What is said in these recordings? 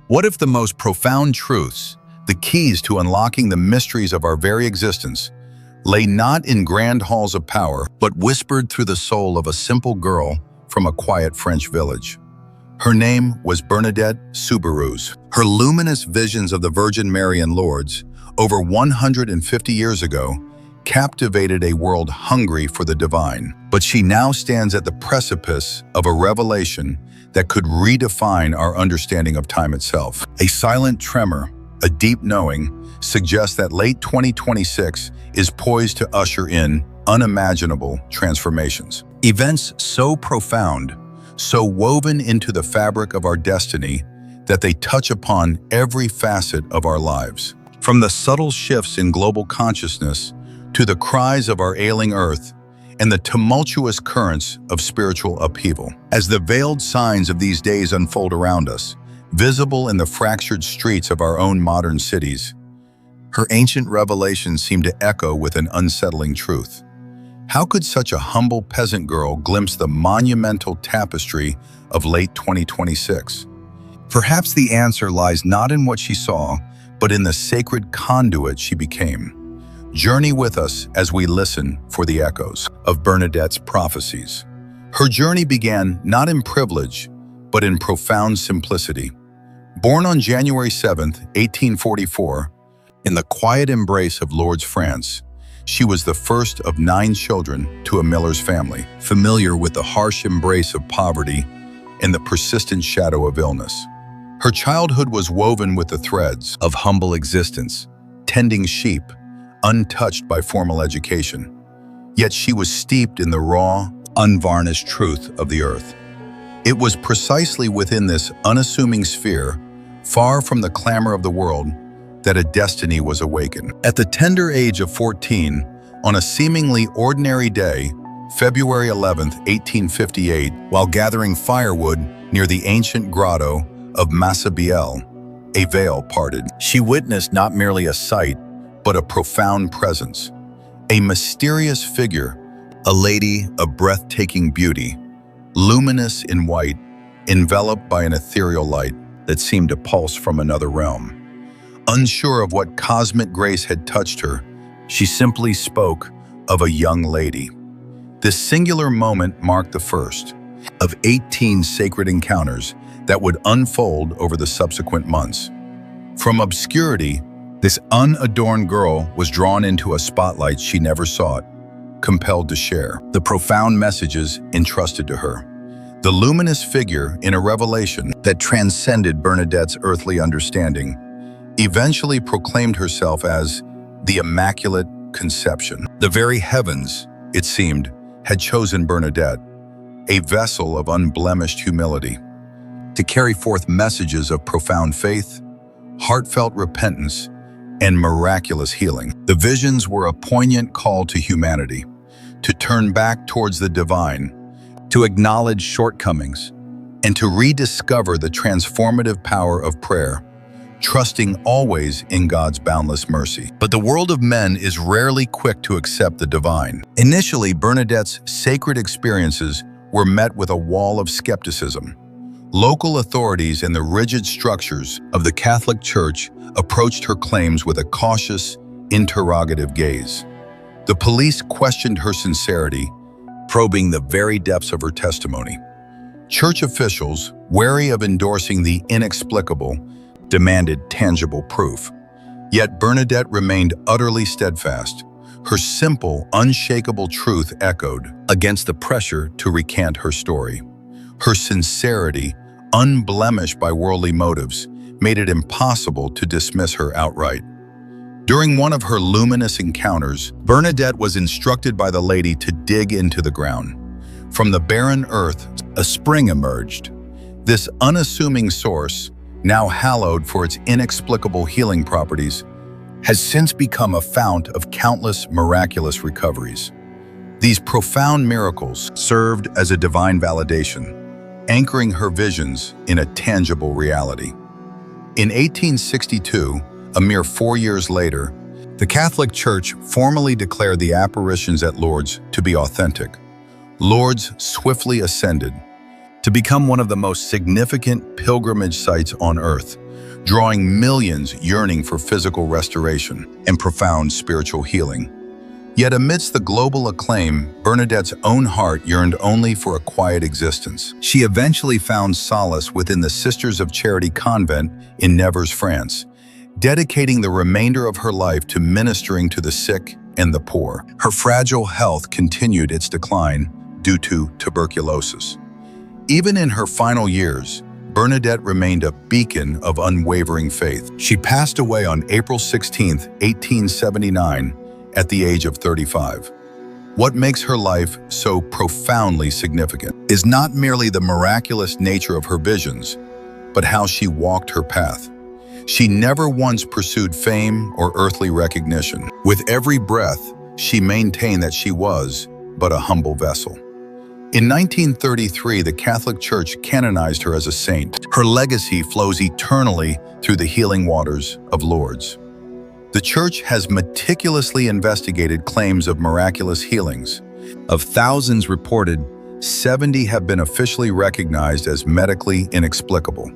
What if the most profound truths, the keys to unlocking the mysteries of our very existence, lay not in grand halls of power, but whispered through the soul of a simple girl from a quiet French village? Her name was Bernadette Soubirous. Her luminous visions of the Virgin Mary in Lourdes, over 150 years ago, captivated a world hungry for the divine. But she now stands at the precipice of a revelation that could redefine our understanding of time itself. A silent tremor, a deep knowing, suggests that late 2026 is poised to usher in unimaginable transformations. Events so profound, so woven into the fabric of our destiny, that they touch upon every facet of our lives. From the subtle shifts in global consciousness to the cries of our ailing earth and the tumultuous currents of spiritual upheaval. As the veiled signs of these days unfold around us, visible in the fractured streets of our own modern cities, her ancient revelations seem to echo with an unsettling truth. How could such a humble peasant girl glimpse the monumental tapestry of late 2026? Perhaps the answer lies not in what she saw, but in the sacred conduit she became. Journey with us as we listen for the echoes of Bernadette's prophecies. Her journey began not in privilege, but in profound simplicity. Born on January 7, 1844, in the quiet embrace of Lourdes, France, she was the first of 9 children to a miller's family, familiar with the harsh embrace of poverty and the persistent shadow of illness. Her childhood was woven with the threads of humble existence, tending sheep, untouched by formal education. Yet she was steeped in the raw, unvarnished truth of the earth. It was precisely within this unassuming sphere, far from the clamor of the world, that a destiny was awakened. At the tender age of 14, on a seemingly ordinary day, February 11, 1858, while gathering firewood near the ancient grotto of Massabielle, a veil parted. She witnessed not merely a sight, but a profound presence. A mysterious figure, a lady of breathtaking beauty, luminous in white, enveloped by an ethereal light that seemed to pulse from another realm. Unsure of what cosmic grace had touched her, she simply spoke of a young lady. This singular moment marked the first of 18 sacred encounters that would unfold over the subsequent months. From obscurity, this unadorned girl was drawn into a spotlight she never sought, compelled to share the profound messages entrusted to her. The luminous figure in a revelation that transcended Bernadette's earthly understanding eventually proclaimed herself as the Immaculate Conception. The very heavens, it seemed, had chosen Bernadette, a vessel of unblemished humility, to carry forth messages of profound faith, heartfelt repentance, and miraculous healing. The visions were a poignant call to humanity, to turn back towards the divine, to acknowledge shortcomings, and to rediscover the transformative power of prayer, trusting always in God's boundless mercy. But the world of men is rarely quick to accept the divine. Initially, Bernadette's sacred experiences were met with a wall of skepticism. Local authorities and the rigid structures of the Catholic Church approached her claims with a cautious, interrogative gaze. The police questioned her sincerity, probing the very depths of her testimony. Church officials, wary of endorsing the inexplicable, demanded tangible proof. Yet Bernadette remained utterly steadfast. Her simple, unshakable truth echoed against the pressure to recant her story. Her sincerity, unblemished by worldly motives, made it impossible to dismiss her outright. During one of her luminous encounters, Bernadette was instructed by the lady to dig into the ground. From the barren earth, a spring emerged. This unassuming source, now hallowed for its inexplicable healing properties, has since become a fount of countless miraculous recoveries. These profound miracles served as a divine validation, anchoring her visions in a tangible reality. In 1862, a mere 4 years later, the Catholic Church formally declared the apparitions at Lourdes to be authentic. Lourdes swiftly ascended to become one of the most significant pilgrimage sites on earth, drawing millions yearning for physical restoration and profound spiritual healing. Yet amidst the global acclaim, Bernadette's own heart yearned only for a quiet existence. She eventually found solace within the Sisters of Charity convent in Nevers, France, dedicating the remainder of her life to ministering to the sick and the poor. Her fragile health continued its decline due to tuberculosis. Even in her final years, Bernadette remained a beacon of unwavering faith. She passed away on April 16, 1879, at the age of 35. What makes her life so profoundly significant is not merely the miraculous nature of her visions, but how she walked her path. She never once pursued fame or earthly recognition. With every breath, she maintained that she was but a humble vessel. In 1933, the Catholic Church canonized her as a saint. Her legacy flows eternally through the healing waters of Lourdes. The Church has meticulously investigated claims of miraculous healings. Of thousands reported, 70 have been officially recognized as medically inexplicable.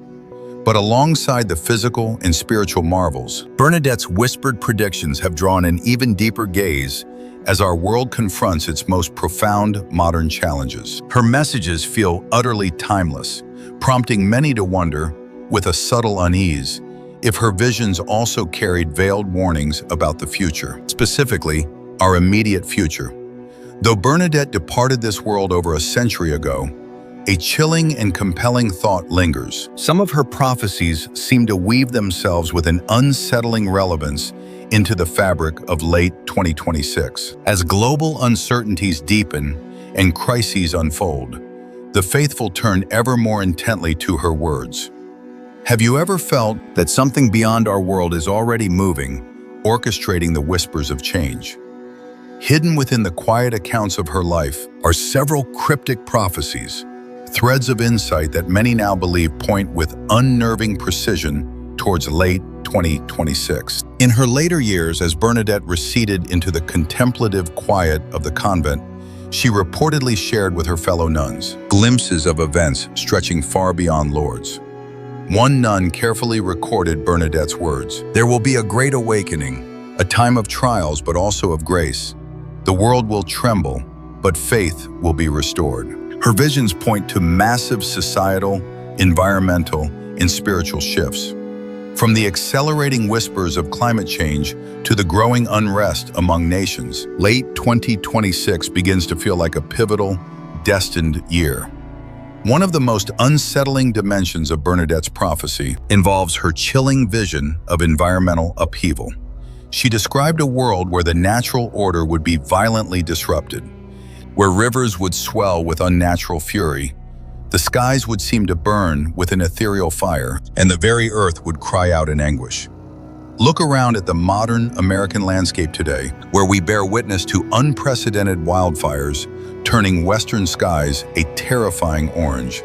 But alongside the physical and spiritual marvels, Bernadette's whispered predictions have drawn an even deeper gaze as our world confronts its most profound modern challenges. Her messages feel utterly timeless, prompting many to wonder, with a subtle unease, if her visions also carried veiled warnings about the future, specifically our immediate future. Though Bernadette departed this world over a century ago, a chilling and compelling thought lingers. Some of her prophecies seem to weave themselves with an unsettling relevance into the fabric of late 2026. As global uncertainties deepen and crises unfold, the faithful turn ever more intently to her words. Have you ever felt that something beyond our world is already moving, orchestrating the whispers of change? Hidden within the quiet accounts of her life are several cryptic prophecies, threads of insight that many now believe point with unnerving precision towards late 2026. In her later years, as Bernadette receded into the contemplative quiet of the convent, she reportedly shared with her fellow nuns glimpses of events stretching far beyond Lourdes. One nun carefully recorded Bernadette's words: "There will be a great awakening, a time of trials but also of grace. The world will tremble, but faith will be restored." Her visions point to massive societal, environmental, and spiritual shifts. From the accelerating whispers of climate change to the growing unrest among nations, late 2026 begins to feel like a pivotal, destined year. One of the most unsettling dimensions of Bernadette's prophecy involves her chilling vision of environmental upheaval. She described a world where the natural order would be violently disrupted, where rivers would swell with unnatural fury, the skies would seem to burn with an ethereal fire, and the very earth would cry out in anguish. Look around at the modern American landscape today, where we bear witness to unprecedented wildfires, turning western skies a terrifying orange,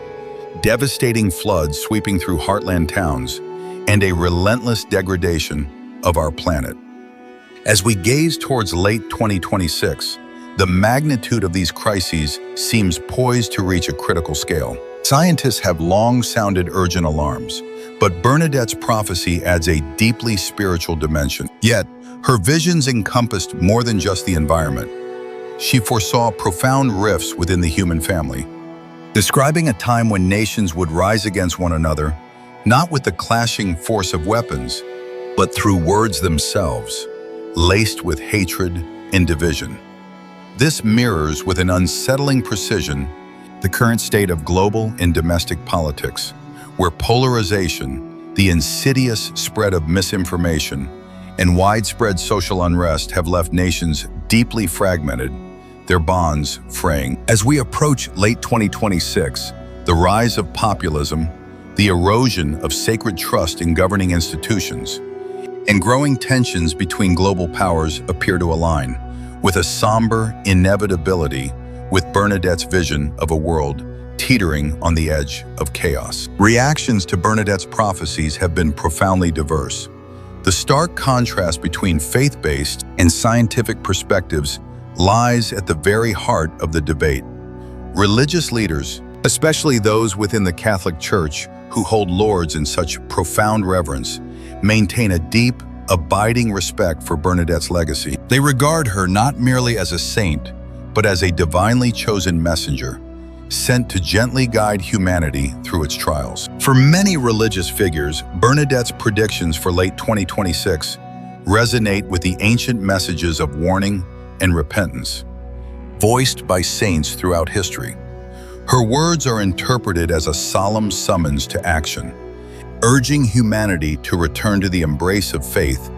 devastating floods sweeping through heartland towns, and a relentless degradation of our planet. As we gaze towards late 2026, the magnitude of these crises seems poised to reach a critical scale. Scientists have long sounded urgent alarms, but Bernadette's prophecy adds a deeply spiritual dimension. Yet, her visions encompassed more than just the environment. She foresaw profound rifts within the human family, describing a time when nations would rise against one another, not with the clashing force of weapons, but through words themselves, laced with hatred and division. This mirrors with an unsettling precision the current state of global and domestic politics, where polarization, the insidious spread of misinformation, and widespread social unrest have left nations deeply fragmented, their bonds fraying. As we approach late 2026, the rise of populism, the erosion of sacred trust in governing institutions, and growing tensions between global powers appear to align, with a somber inevitability with Bernadette's vision of a world teetering on the edge of chaos. Reactions to Bernadette's prophecies have been profoundly diverse. The stark contrast between faith-based and scientific perspectives lies at the very heart of the debate. Religious leaders, especially those within the Catholic Church, who hold Lourdes in such profound reverence, maintain a deep, abiding respect for Bernadette's legacy. They regard her not merely as a saint, but as a divinely chosen messenger, sent to gently guide humanity through its trials. For many religious figures, Bernadette's predictions for late 2026 resonate with the ancient messages of warning and repentance, voiced by saints throughout history. Her words are interpreted as a solemn summons to action, urging humanity to return to the embrace of faith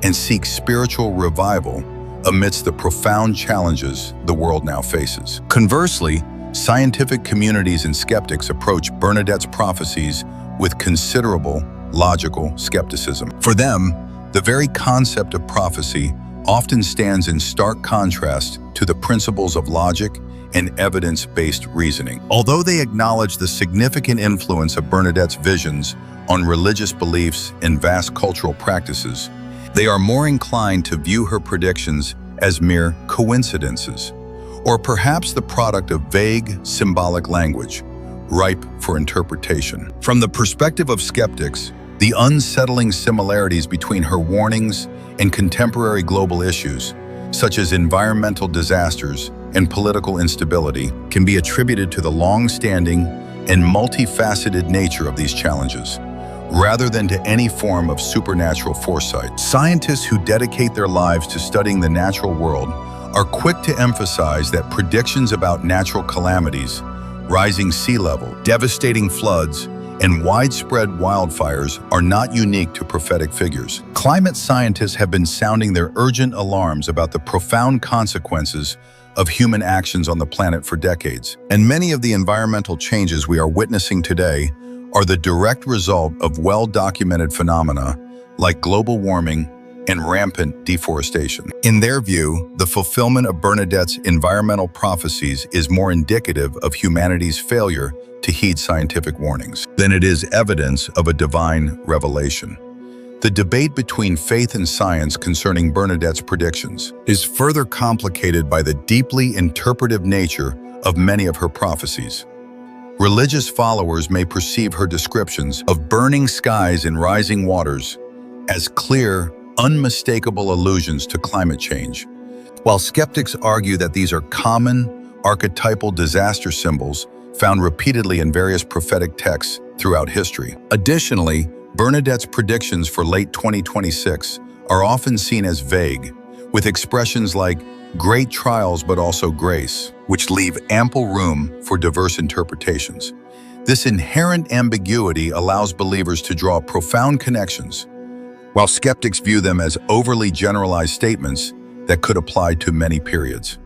and seek spiritual revival amidst the profound challenges the world now faces. Conversely, scientific communities and skeptics approach Bernadette's prophecies with considerable logical skepticism. For them, the very concept of prophecy often stands in stark contrast to the principles of logic and evidence-based reasoning. Although they acknowledge the significant influence of Bernadette's visions on religious beliefs and vast cultural practices, they are more inclined to view her predictions as mere coincidences, or perhaps the product of vague, symbolic language, ripe for interpretation. From the perspective of skeptics, the unsettling similarities between her warnings and contemporary global issues, such as environmental disasters and political instability, can be attributed to the long-standing and multifaceted nature of these challenges, rather than to any form of supernatural foresight. Scientists who dedicate their lives to studying the natural world are quick to emphasize that predictions about natural calamities, rising sea level, devastating floods, and widespread wildfires are not unique to prophetic figures. Climate scientists have been sounding their urgent alarms about the profound consequences of human actions on the planet for decades. And many of the environmental changes we are witnessing today are the direct result of well-documented phenomena like global warming and rampant deforestation. In their view, the fulfillment of Bernadette's environmental prophecies is more indicative of humanity's failure to heed scientific warnings than it is evidence of a divine revelation. The debate between faith and science concerning Bernadette's predictions is further complicated by the deeply interpretive nature of many of her prophecies. Religious followers may perceive her descriptions of burning skies and rising waters as clear, unmistakable allusions to climate change, while skeptics argue that these are common, archetypal disaster symbols found repeatedly in various prophetic texts throughout history. Additionally, Bernadette's predictions for late 2026 are often seen as vague, with expressions like great trials but also grace, which leave ample room for diverse interpretations. This inherent ambiguity allows believers to draw profound connections, while skeptics view them as overly generalized statements that could apply to many periods.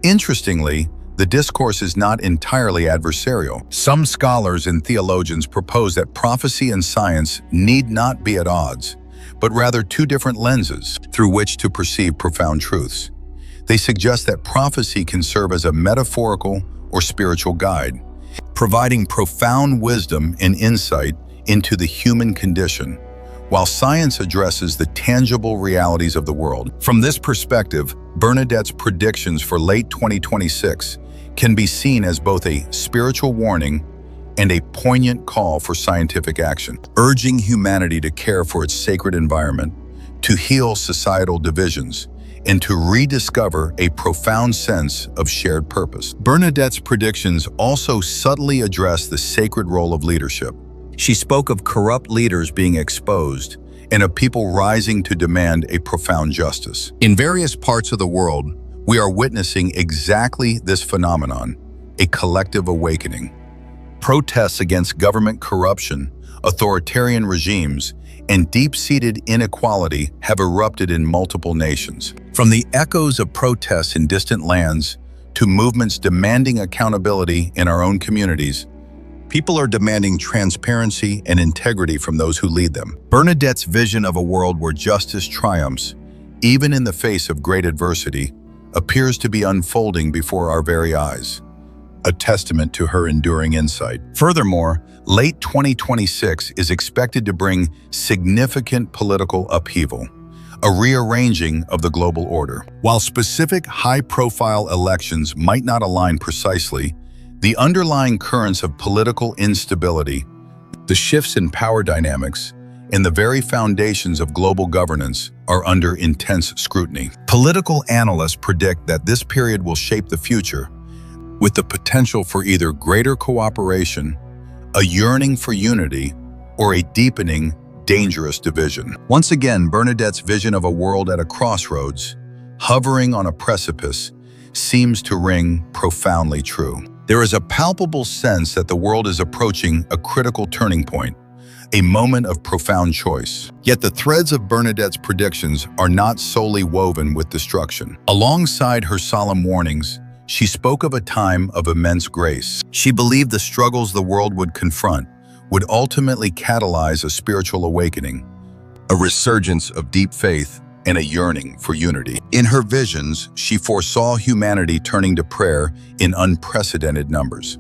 Interestingly, the discourse is not entirely adversarial. Some scholars and theologians propose that prophecy and science need not be at odds, but rather two different lenses through which to perceive profound truths. They suggest that prophecy can serve as a metaphorical or spiritual guide, providing profound wisdom and insight into the human condition, while science addresses the tangible realities of the world. From this perspective, Bernadette's predictions for late 2026 can be seen as both a spiritual warning and a poignant call for scientific action, urging humanity to care for its sacred environment, to heal societal divisions, and to rediscover a profound sense of shared purpose. Bernadette's predictions also subtly address the sacred role of leadership. She spoke of corrupt leaders being exposed and of people rising to demand a profound justice. In various parts of the world, we are witnessing exactly this phenomenon, a collective awakening. Protests against government corruption, authoritarian regimes, and deep-seated inequality have erupted in multiple nations. From the echoes of protests in distant lands to movements demanding accountability in our own communities, people are demanding transparency and integrity from those who lead them. Bernadette's vision of a world where justice triumphs, even in the face of great adversity, appears to be unfolding before our very eyes, a testament to her enduring insight. Furthermore, late 2026 is expected to bring significant political upheaval, a rearranging of the global order. While specific high-profile elections might not align precisely, the underlying currents of political instability, The shifts in power dynamics and the very foundations of global governance are under intense scrutiny. Political analysts predict that this period will shape the future, with the potential for either greater cooperation, a yearning for unity, or a deepening, dangerous division. Once again, Bernadette's vision of a world at a crossroads, hovering on a precipice, seems to ring profoundly true. There is a palpable sense that the world is approaching a critical turning point, a moment of profound choice. Yet the threads of Bernadette's predictions are not solely woven with destruction. Alongside her solemn warnings, she spoke of a time of immense grace. She believed the struggles the world would confront would ultimately catalyze a spiritual awakening, a resurgence of deep faith, and a yearning for unity. In her visions, she foresaw humanity turning to prayer in unprecedented numbers.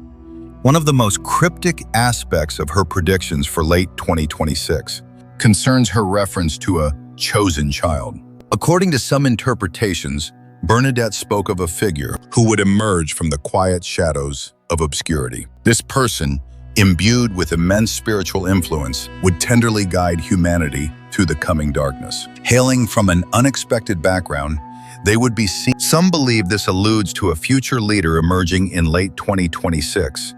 One of the most cryptic aspects of her predictions for late 2026 concerns her reference to a chosen child. According to some interpretations, Bernadette spoke of a figure who would emerge from the quiet shadows of obscurity. This person, imbued with immense spiritual influence, would tenderly guide humanity through the coming darkness. Hailing from an unexpected background, they would be seen. Some believe this alludes to a future leader emerging in late 2026,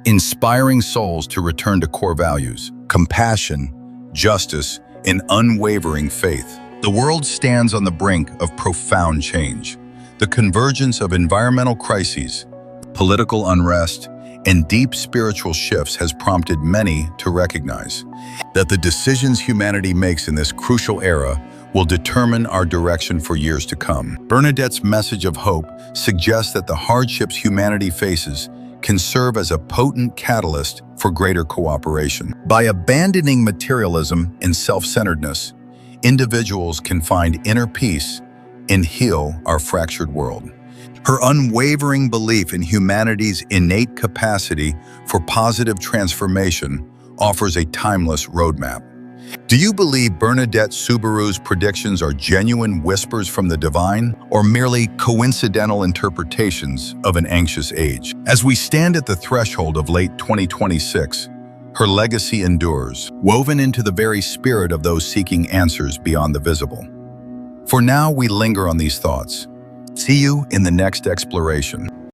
inspiring souls to return to core values, compassion, justice, and unwavering faith. The world stands on the brink of profound change. The convergence of environmental crises, political unrest, and deep spiritual shifts has prompted many to recognize that the decisions humanity makes in this crucial era will determine our direction for years to come. Bernadette's message of hope suggests that the hardships humanity faces can serve as a potent catalyst for greater cooperation. By abandoning materialism and self-centeredness, individuals can find inner peace and heal our fractured world. Her unwavering belief in humanity's innate capacity for positive transformation offers a timeless roadmap. Do you believe Bernadette Soubirous' predictions are genuine whispers from the divine, or merely coincidental interpretations of an anxious age? As we stand at the threshold of late 2026, her legacy endures, woven into the very spirit of those seeking answers beyond the visible. For now, we linger on these thoughts. See you in the next exploration.